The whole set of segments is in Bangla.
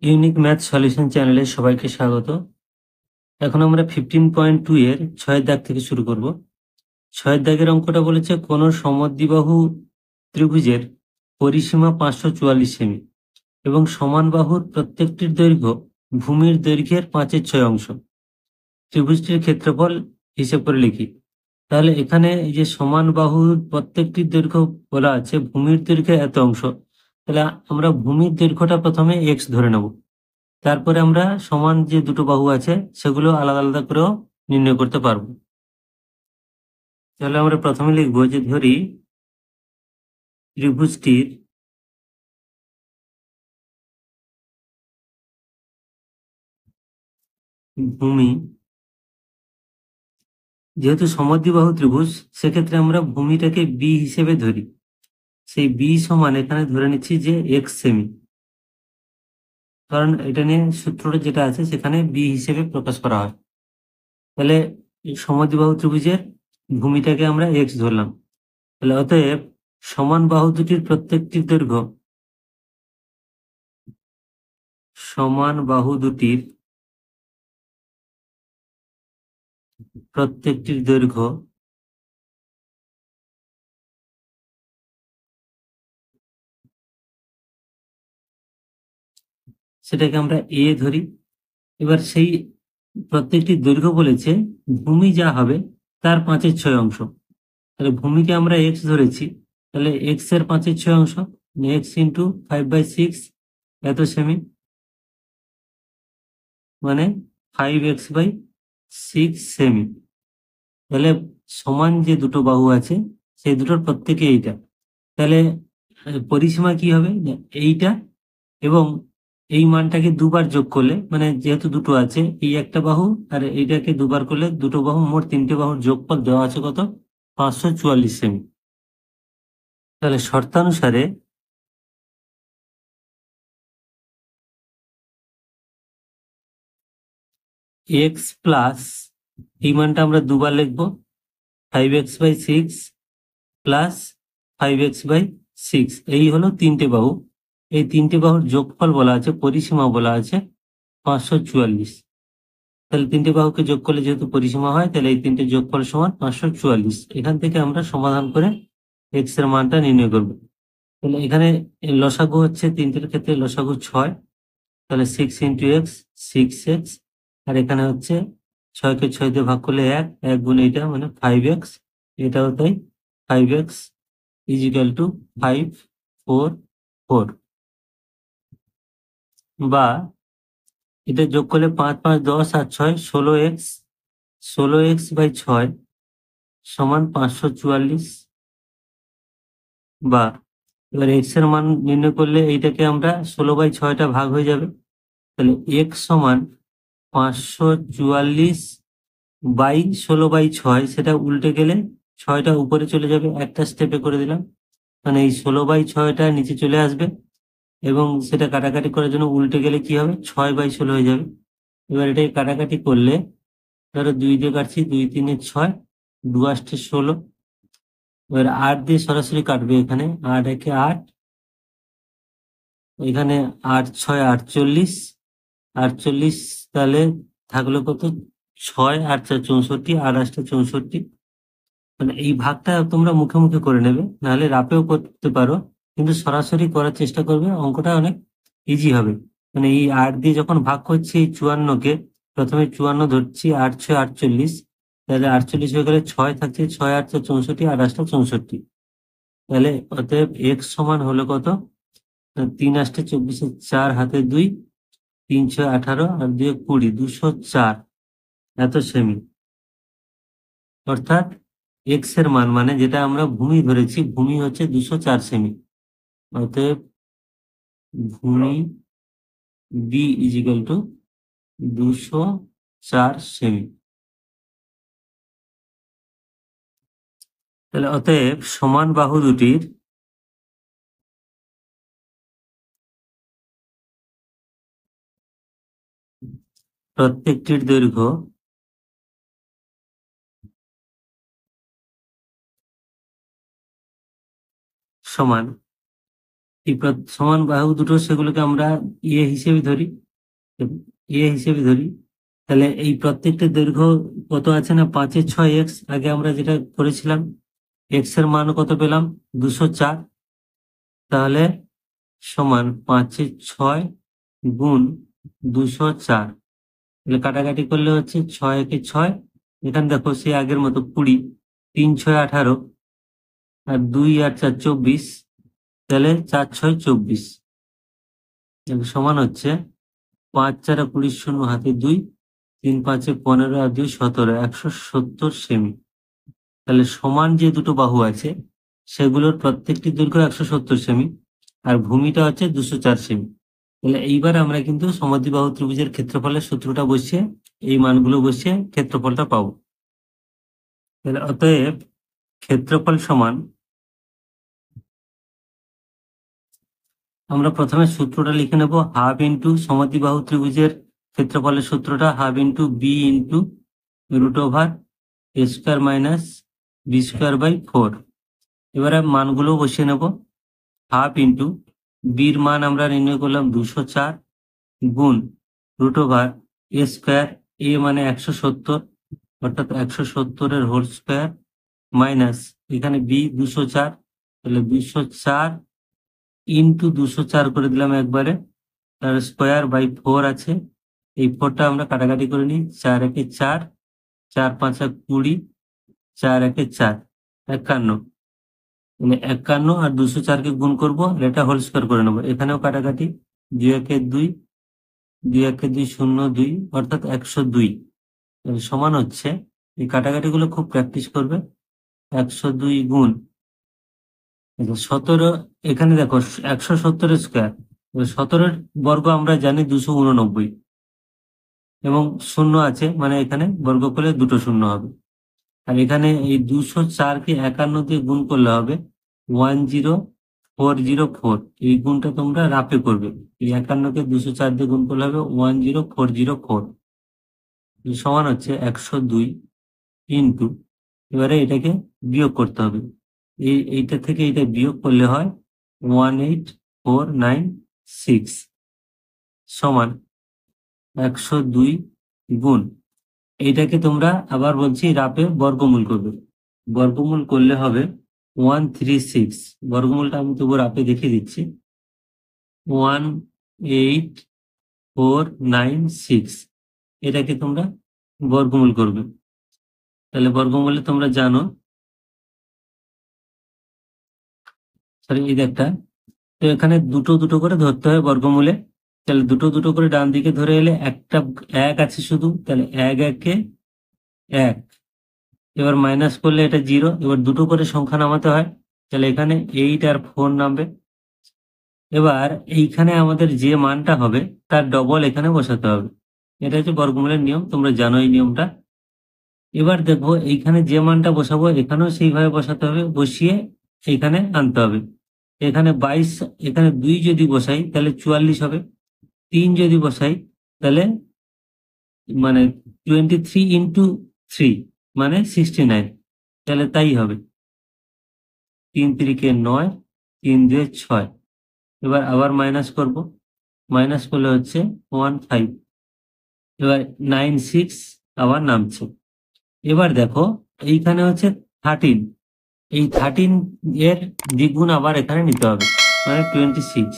ইউনিক ম্যাথ সলিউশন চ্যানেলে সবাইকে স্বাগত। এখন আমরা 15.2 এর 6 দাগ থেকে শুরু করব। 6 দাগের অঙ্কটা বলেছে কোন সমদ্বিবাহু ত্রিভুজের পরিসীমা 544 সেমি এবং সমান বাহুর প্রত্যেকটির দৈর্ঘ্য ভূমির দৈর্ঘ্যের 5/6 অংশ। ত্রিভুজটির ক্ষেত্রফল হিসেব করে লিখি। তাহলে এখানে এই যে সমান বাহুর প্রত্যেকটির দৈর্ঘ্য বলা আছে, ভূমির দৈর্ঘ্য এত অংশ, তাহলে আমরা ভূমির দৈর্ঘ্যটা প্রথমে x ধরে নেব। তারপরে আমরা সমান যে দুটো বাহু আছে সেগুলো আলাদা আলাদা করেও নির্ণয় করতে পারবো। তাহলে আমরা প্রথমে লিখবো যে ধরি ত্রিভুজটির ভূমি, যেহেতু সমদ্বিবাহু ত্রিভুজ সেক্ষেত্রে আমরা ভূমিটাকে বি হিসেবে ধরি। সেই বি সমান এখানে ধরে নিচ্ছি যে x সেমি, কারণ এটা নিয়ে সূত্রটা যেটা আছে সেখানে বি হিসেবে প্রকাশ করা হয়। তাহলে এই সমদ্বিবাহু ত্রিভুজের ভূমিটাকে আমরা x ধরলাম। তাহলে অতএব সমান বাহু দুটির প্রত্যেকটির দৈর্ঘ্য, সমান বাহু দুটির প্রত্যেকটির দৈর্ঘ্য সেটাকে আমরা এ ধরি। এবার সেই প্রত্যেকটি দৈর্ঘ্য বলেছে ভূমি যা হবে তার 5/6 অংশ। তাহলে ভূমিকে আমরা x ধরেছি, তাহলে x এর 5/6 অংশ x ইন্টু 5/6 এত সেমি, মানে 5x/6 সেমি। তাহলে সমান যে দুটো বাহু আছে সেই দুটোর প্রত্যেকে এইটা। তাহলে পরিসীমা কি হবে, এইটা এবং এই মানটাকে দুবার যোগ করলে, মানে যেহেতু দুটো আছে এই একটা বাহু আর এইটাকে দুবার করলে দুটো বাহু, মোট 3টে বাহুর যোগফল দেওয়া আছে কত, 544 সেমি। তাহলে শর্তানুসারে এক্স প্লাস, এই মানটা আমরা দুবার লিখবো, 5x/6 প্লাস 5x/6, এই হলো 3টে বাহু। এই 3টে বাহুর যোগফল বলা আছে, পরিসীমা বলা আছে 544। তাহলে 3টে বাহুকে যোগ করলে যেহেতু পরিসীমা হয়, তাহলে এই 3টে যোগফল সমান 544। এখান থেকে আমরা সমাধান করে x এর মানটা নির্ণয় করব। তাহলে এখানে লসাগু হচ্ছে 3টের ক্ষেত্রে লসাগু 6, তাহলে 6 × x 6x, আর এখানে হচ্ছে 6কে 6 দিয়ে ভাগ করলে 1 গুণ এইটা মানে 5x, এটাও তাই 5x = 544, বা এটা যোগ করলে 5 5 10 আর 6 16x, 16x/6 সমান 544। বা এবার x এর মান নির্ণয় করলে এইটাকে আমরা 16/6টা ভাগ হয়ে যাবে, তাহলে x সমান 544/16/6, সেটা উল্টে গেলে 6টা উপরে চলে যাবে, একটা স্টেপে করে দিলাম, মানে এই 16/6টা নিচে চলে আসবে এবং সেটা কাটাকাটি করার জন্য উল্টে গেলে কি হবে, 6/16 হয়ে যাবে। এবার এটাকে কাটাকাটি করলে ধরো 2 দিয়ে কাটছি, 2 3 6, 2 8 16, এবার 8 দিয়ে সরাসরি কাটবে, এখানে 8 1 8, এখানে 8 6 48, 48, তাহলে থাকলো কত, 6 8 4 64, 8 8 64। মানে এই ভাগটা তোমরা মুখে মুখে করে নেবে, নাহলে রাপেও করতে পারো, কিন্তু সরাসরি করার চেষ্টা করবে, অঙ্কটা অনেক ইজি হবে। মানে এই 8 দিয়ে যখন ভাগ করছি এই 54কে, প্রথমে 54 ধরছি, 8 6 48, তাহলে 48 হয়ে গেলে 6 থাকছে, 6 8 4 64, 8 8 64। তাহলে অতএব x সমান হলো কত, 3 8 24, 4 হাতে 2, 3 6 18 আর 2 20, 204 এত সেমি। অর্থাৎ এক্স এর মান, মানে যেটা আমরা ভূমি ধরেছি, ভূমি হচ্ছে 204 সেমি। অতএব ভূমি বি = 204 সেমি। তাহলে অতএব সমান বাহু দুটির প্রত্যেকটির দৈর্ঘ্য সমান এই সমান বাহু দুটো সেগুলোকে আমরা এ হিসেবে ধরি, তাহলে এই প্রত্যেকটা দৈর্ঘ্য কত আছে না 5/6 আগে আমরা যেটা করেছিলাম, এক্স এর মান কত পেলাম 204, তাহলে সমান 5/6 গুণ 204, তাহলে কাটাকাটি করলে হচ্ছে 6 × 6, এখানে দেখো সে আগের মতো 20, 3×6 = 18, আর 2 × 4 = 24, তাহলে 4×6 = 24, সমান হচ্ছে 5×4 = 20, শূন্য হাতে 2, 3×5 = 15, আর 2 = 17, 170 সেমি। তাহলে সমান যে দুটো বাহু আছে সেগুলোর প্রত্যেকটি দৈর্ঘ্য 170 সেমি, আর ভূমিটা হচ্ছে 204 সেমি। তাহলে এইবার আমরা কিন্তু সমদ্বিবাহু ত্রিভুজের ক্ষেত্রফলের সূত্রটা বসিয়ে এই মানগুলো বসিয়ে ক্ষেত্রফলটা পাবো। তাহলে অতএব ক্ষেত্রফল সমান, আমরা প্রথমে সূত্রটা লিখে নেব, হাফ ইন্টু সমদ্বিবাহু ত্রিভুজের ক্ষেত্রফলের সূত্রটা half into B into √(a²-b²/4). এবারে মানগুলো বসিয়ে নেব। হাফ ইন্টু বির মান আমরা নির্ণয় করলাম 204 গুণ √(a²), এ মানে 170, অর্থাৎ 170 হোল স্কোয়ার, মাইনাস এখানে বি 204, তাহলে 204 ইন্টু 204 করে দিলাম একবারে, তার স্কোয়ার/4 আছে। এই 4টা আমরা কাটাকাটি করে নিই, 4×1 = 4, 4×5 = 20, 4×1 = 4, 51, মানে 51 আর 204কে গুণ করবো, আর এটা হোল স্কোয়ার করে নেবো। এখানেও কাটাকাটি, 2×1 = 2, 2×1 = 2, 0, 2, অর্থাৎ 102। সমান হচ্ছে, এই কাটাকাটি গুলো খুব প্র্যাকটিস করবে, 102 গুণ 17, এখানে দেখো 170 স্কোয়ার, 17 বর্গ আমরা জানি 289, এবং শূন্য আছে মানে এখানে বর্গ করলে দুটো শূন্য হবে। আর এখানে এই 204কে 51 দিয়ে গুণ করলে হবে 10404, এই গুণটা তোমরা রাফে করবে। এই 51কে 204 দিয়ে গুণ করলে হবে 10404, সমান হচ্ছে 102 ইন্টু, এবারে এটাকে বিয়োগ করতে হবে, এইটা থেকে এটা বিয়োগ করলে হয় 18496, সমান 102 গুণ, এইটাকে তোমরা আবার বলছি রাপে বর্গমূল করবে। বর্গমূল করলে হবে 136, বর্গমূলটা আমি তবু রাপে দেখিয়ে দিচ্ছি, 18496, এটাকে তোমরা বর্গমূল করবে। তাহলে বর্গমূলে তোমরা জানো, সরি এই একটা, তো এখানে দুটো দুটো করে ধরতে হয় বর্গমূলে, তাহলে দুটো দুটো করে ডান দিকে ধরে এলে একটা এক আছে শুধু, তাহলে 1×1 = 1, এবার মাইনাস করলে এটা 0, এবার দুটো করে সংখ্যা নামাতে হয়, তাহলে এখানে 8 আর 4 নামবে। এবার এইখানে আমাদের যে মানটা হবে তার ডবল এখানে বসাতে হবে, এটা হচ্ছে বর্গমূলের নিয়ম, তোমরা জানো এই নিয়মটা। এবার দেখো এইখানে যে মানটা বসাবো এখানেও সেইভাবে বসাতে হবে, বসিয়ে এইখানে আনতে হবে। এখানে 22, এখানে 2 যদি বসাই তাহলে 44 হবে, 3 যদি বসাই তাহলে মানে 23 × 3 মানে 69, তাহলে তাই হবে, 3×3 = 9, 3×2 = 6। এবার আবার মাইনাস করব, মাইনাস করলে হচ্ছে 15, এবার 96 আবার নামছে। এবার দেখো এইখানে হচ্ছে 13, এই 13 এর দ্বিগুণ আবার এখানে নিতে হবে, মানে 26।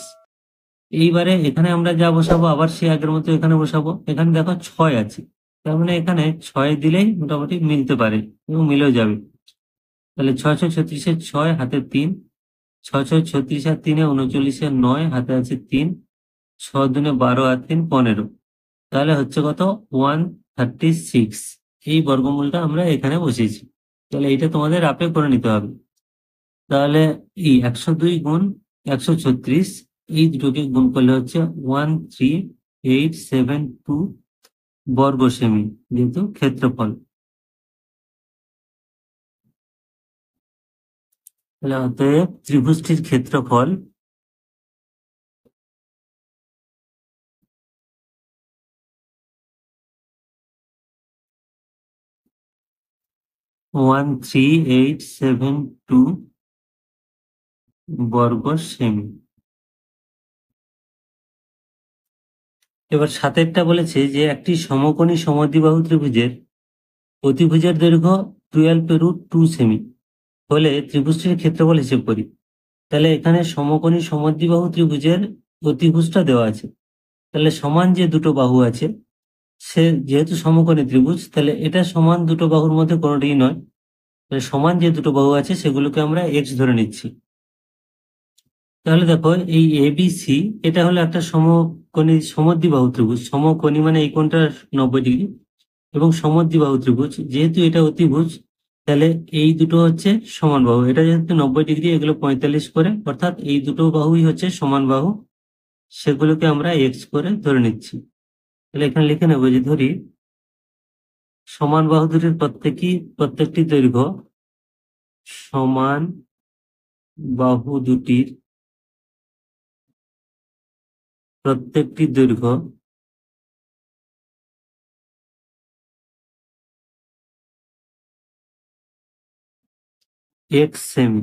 এইবারে এখানে আমরা যা বসাবো আবার সে আগের মতো এখানে বসাবো, এখানে দেখো 6 আছে, তার মানে এখানে 6 দিলেই মোটামুটি মিলতে পারে এবং মিলেও যাবে। তাহলে 6×6 = 36, 6 হাতে 3, 6×6 = 36, আর 3 39, 9 হাতে আছে 3, 6×2 = 12, আর 3 15, তাহলে হচ্ছে কত 136। এই বর্গমূলটা আমরা এখানে বসিয়েছি, তাহলে এইটা তোমাদের আপে করে নিতে হবে। তাহলে এই 102 গুণ 136, এই দুটোকে গুণ করলে হচ্ছে 13872 বর্গ সেমি, যেহেতু ক্ষেত্রফল। তাহলে অতএব ত্রিভুজটির ক্ষেত্রফল 13872 বর্গ সেমি। এবার সাতেরটা বলেছে যে একটি সমকোণী সমদ্বিবাহু ত্রিভুজের অতিভুজের দৈর্ঘ্য 12 √2 সেমি হলে ত্রিভুজটির ক্ষেত্রফল হিসেব করি। তাহলে এখানে সমকোণী সমদ্বিবাহু ত্রিভুজের অতিভুজটা দেওয়া আছে। তাহলে সমান যে দুটো বাহু আছে, সে যেহেতু সমকোণী ত্রিভুজ, তাহলে এটা সমান দুটো বাহুর মধ্যে কোনোটিই নয়। তাহলে সমান যে দুটো বাহু আছে সেগুলোকে আমরা এক্স ধরে নিচ্ছি। তাহলে দেখো এই এবিসি এটা হলো একটা সমকোণী সমদ্বিবাহু ত্রিভুজ। সমকোণী মানে এই কোণটা 90 ডিগ্রি, এবং সমদ্বিবাহু ত্রিভুজ যেহেতু এটা অতিভুজ, তাহলে এই দুটো হচ্ছে সমান বাহু। এটা যেহেতু 90 ডিগ্রি, এগুলো 45 করে, অর্থাৎ এই দুটো বাহুই হচ্ছে সমান বাহু। সেগুলোকে আমরা এক্স করে ধরে নিচ্ছি। তাহলে এখানে লিখে নেবো যে ধরি সমান বাহু দুটির প্রত্যেকটি দৈর্ঘ্য সমান বাহু দুটির প্রত্যেকটি দৈর্ঘ্য এক্স সেমি।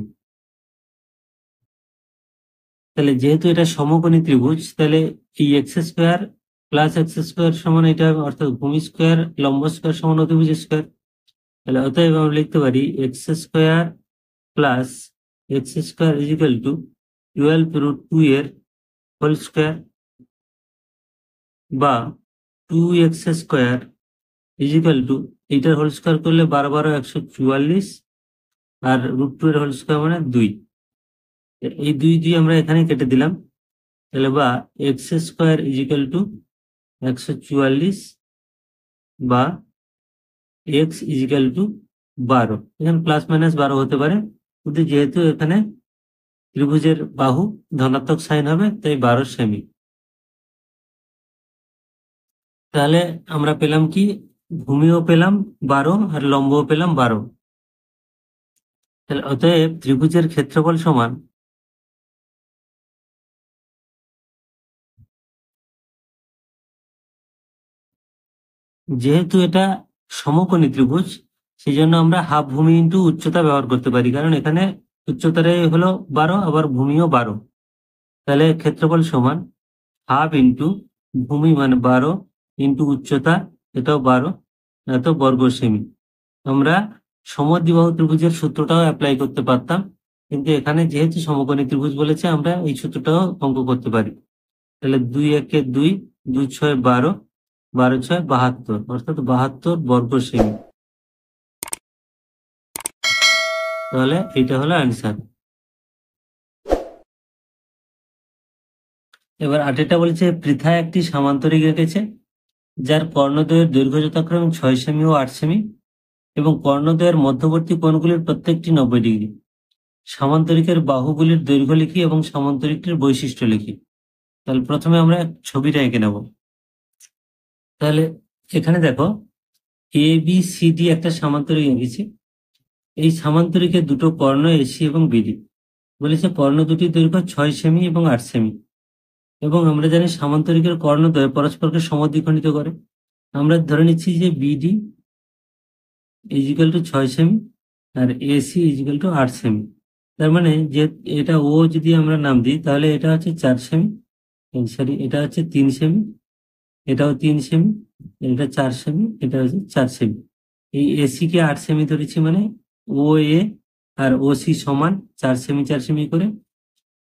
তাহলে যেহেতু এটা সমকোণী ত্রিভুজ, তাহলে এই x square plus x square সমান এটা, অর্থাৎ ভূমি স্কোয়ার লম্ব স্কোয়ার সমান অতিভুজ স্কোয়ার। তাহলে অতএব আমরা লিখতে পারি x square plus x square is equal two 12 √2 এর হোল স্কোয়ার, বা 2x square is equal two, এইটার হোল স্কোয়ার করলে 12 × 144, আর √2 এর হোল স্কোয়ার মানে 2। এই 2 আমরা এখানে কেটে দিলাম। তাহলে বা x square is equal two 144, বা এক্স ইজ ইকুয়াল টু 12। এখানে প্লাস মাইনাস 12 হতে পারে, কিন্তু যেহেতু এখানে ত্রিভুজের বাহু ধনাত্মক সাইন হবে, তাই 12 সেমি। তাহলে আমরা পেলাম কি, ভূমিও পেলাম 12 আর লম্বও পেলাম 12। তাহলে অতএব ত্রিভুজের ক্ষেত্রফল সমান যেহেতু এটা সমকোণী ত্রিভুজ, সেই জন্য আমরা হাফ ভূমি ইন্টু উচ্চতা ব্যবহার করতে পারি, কারণ এখানে উচ্চতাটাই হলো 12, আবার ভূমিও 12। তাহলে ক্ষেত্রফল সমান হাফ ইন্টু ভূমি মানে 12 ইন্টু উচ্চতা, এটাও 12, এত বর্গ সেমি। আমরা সমদ্বিবাহু ত্রিভুজের সূত্রটাও অ্যাপ্লাই করতে পারতাম, কিন্তু এখানে যেহেতু সমকোণী ত্রিভুজ বলেছে, আমরা এই সূত্রটাও অঙ্ক করতে পারি। তাহলে 2 একে 2, 2 6 12, 12 6 72, অর্থাৎ 72 বর্গ সেমি। তাহলে এটা হলো অ্যান্সার। এবার 8টা বলেছে পৃথা একটি সামান্তরিক এঁকেছে যার কর্ণদ্বয়ের দৈর্ঘ্য যথাক্রমে 6 সেমি ও 8 সেমি, এবং কর্ণদ্বয়ের মধ্যবর্তী কোণগুলির প্রত্যেকটি 90 ডিগ্রি। সামান্তরিকের বাহুগুলির দৈর্ঘ্য লিখি এবং সামান্তরিকটির বৈশিষ্ট্য লিখি। তাহলে প্রথমে আমরা ছবিটা এঁকে নেব। তাহলে এখানে দেখো এ বি সি ডি একটা সামান্তরিক এঁকেছি। এই সামান্তরিকের দুটো কর্ণ এসি এবং বিডি। বলেছে কর্ণ দুটির দৈর্ঘ্য 6 সেমি এবং 8 সেমি, এবং আমরা জানি সামান্তরিকের কর্ণদ্বয় পরস্পরকে সমদ্বিখণ্ডিত করে। আমরা ধরে নিচ্ছি যে বিডি ইজ ইকুয়াল টু 6 সেমি আর এসি ইজ ইকুয়াল টু 8 সেমি। তার মানে যে এটা ও যদি আমরা নাম দিই, তাহলে এটা হচ্ছে 4 সেমি, সরি এটা হচ্ছে 3 সেমি, এটাও 3 সেমি, এটা 4 সেমি, এটা হচ্ছে 4 সেমি। এই এসি কে 8 সেমি ধরেছি, মানে ও এ আর ও সি সমান 4 সেমি 4 সেমি করে,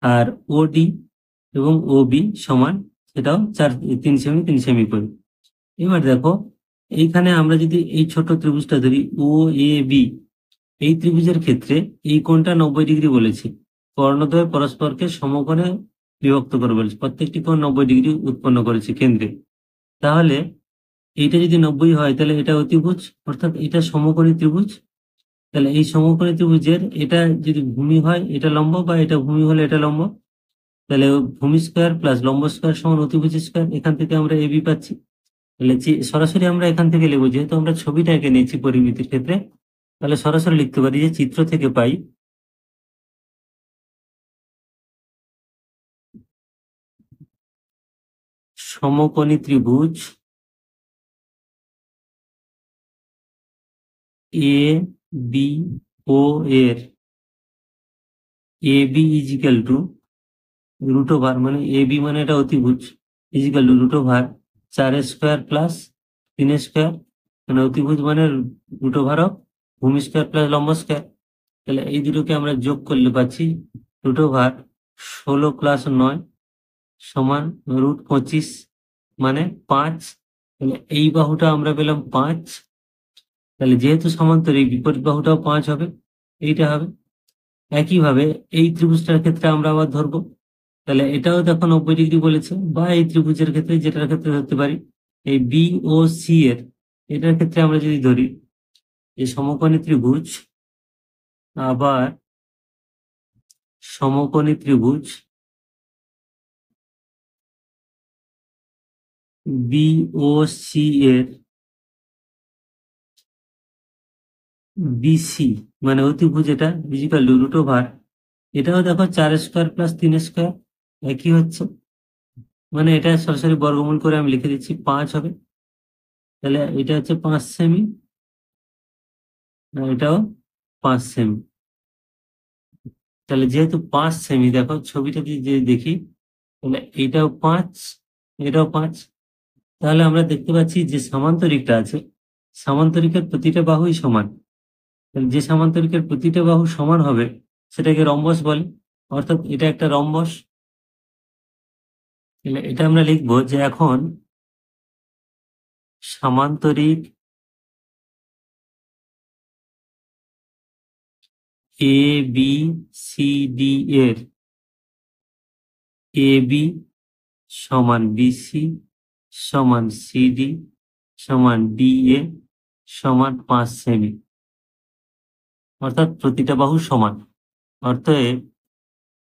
আর ও ডি এবং ও বি সমান, সেটাও 3 সেমি 3 সেমি করে। এবার দেখো এইখানে আমরা যদি এই ছোট ত্রিভুজটা ধরি ও এ বি, এই ত্রিভুজের ক্ষেত্রে এই কোণটা 90 ডিগ্রি বলেছে। কর্ণদ্বয় পরস্পরকে সমকোণে বিভক্ত করে বলেছে, প্রত্যেকটি কোণ 90 ডিগ্রি উৎপন্ন করেছে কেন্দ্রে। তাহলে এইটা যদি 90 হয়, তাহলে এটা অতিভুজ, অর্থাৎ এটা সমকোণী ত্রিভুজ। তাহলে এই সমকোণী ত্রিভুজের এটা যদি ভূমি হয় এটা লম্ব, বা এটা ভূমি হলে এটা লম্ব। তাহলে ভূমি স্কোয়ার প্লাস লম্ব স্কোয়ার সমান অতিভুজ স্কোয়ার। এখান থেকে আমরা এবি পাচ্ছি। তাহলে সরাসরি আমরা এখান থেকে লিখবো, যেহেতু আমরা ছবিটা এঁকে নিয়েছি পরিমিতির ক্ষেত্রে, তাহলে সরাসরি লিখতে পারি যে চিত্র থেকে পাই সমকোণী ত্রিভুজ এ বি ও এর এ বি ইজিক্যাল টু √, মানে এ বি মানে এটা অতিভুজ, equal to √, 4 square plus 3 square, মানে অতিভুজ মানে রুট ওভার অফ ভূমি স্কোয়ার প্লাস লম্ব স্কোয়ার। তাহলে এই দুটোকে আমরা যোগ করলে পাচ্ছি রুট ওভার 16 + 9 সমান √25 মানে 5। তাহলে এই বাহুটা আমরা পেলাম 5। তাহলে যেহেতু সমান্তরিক বিপরীত বাহুটাও 5 হবে, এইটা হবে। একইভাবে এই ত্রিভুজটার ক্ষেত্রে আমরা আবার ধরবো, তাহলে এটাও দেখো 90 ডিগ্রি বলেছে, বা এই ত্রিভুজের ক্ষেত্রে যেটার ক্ষেত্রে ধরতে পারি এই বি ও সি এর, এটার ক্ষেত্রে আমরা যদি ধরি এই সমকোণী ত্রিভুজ, আবার সমকোণী ত্রিভুজ বি ও সি এর বিসি মানে অতিভুজ এটা ইজিক্যাল টু রুট ওভার, এটাও দেখো 4 স্কোয়ার প্লাস 3 স্কোয়ার একই হচ্ছে, মানে এটা সরাসরি বর্গমূল করে আমি লিখে দিচ্ছি 5 হবে। তাহলে এটা হচ্ছে 5 সেমি, আর এটাও 5 সেমি। তাহলে যেহেতু 5 সেমি, দেখো ছবিটা যে দেখি, তাহলে এইটাও 5, এটাও 5। তাহলে আমরা দেখতে পাচ্ছি যে সামান্তরিকটা আছে, সামান্তরিকের প্রতিটা বাহুই সমান। তাহলে যে সামান্তরিকের প্রতিটা বাহু সমান হবে সেটাকে রম্বস বলে, অর্থাৎ এটা একটা রম্বস। তাহলে এটা আমরা লিখবো যে এখন সামান্তরিক এ বি সি ডি এর এ বি সমান বিসি সমান সিডি সমান ডিএ সমান 5 সেমি, অর্থাৎ প্রতিটা বাহু সমান। অতএব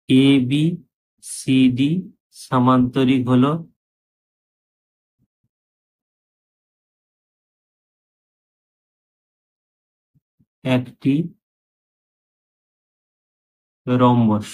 এ বি সি ডি সামান্তরিক হলো একটি রম্বস।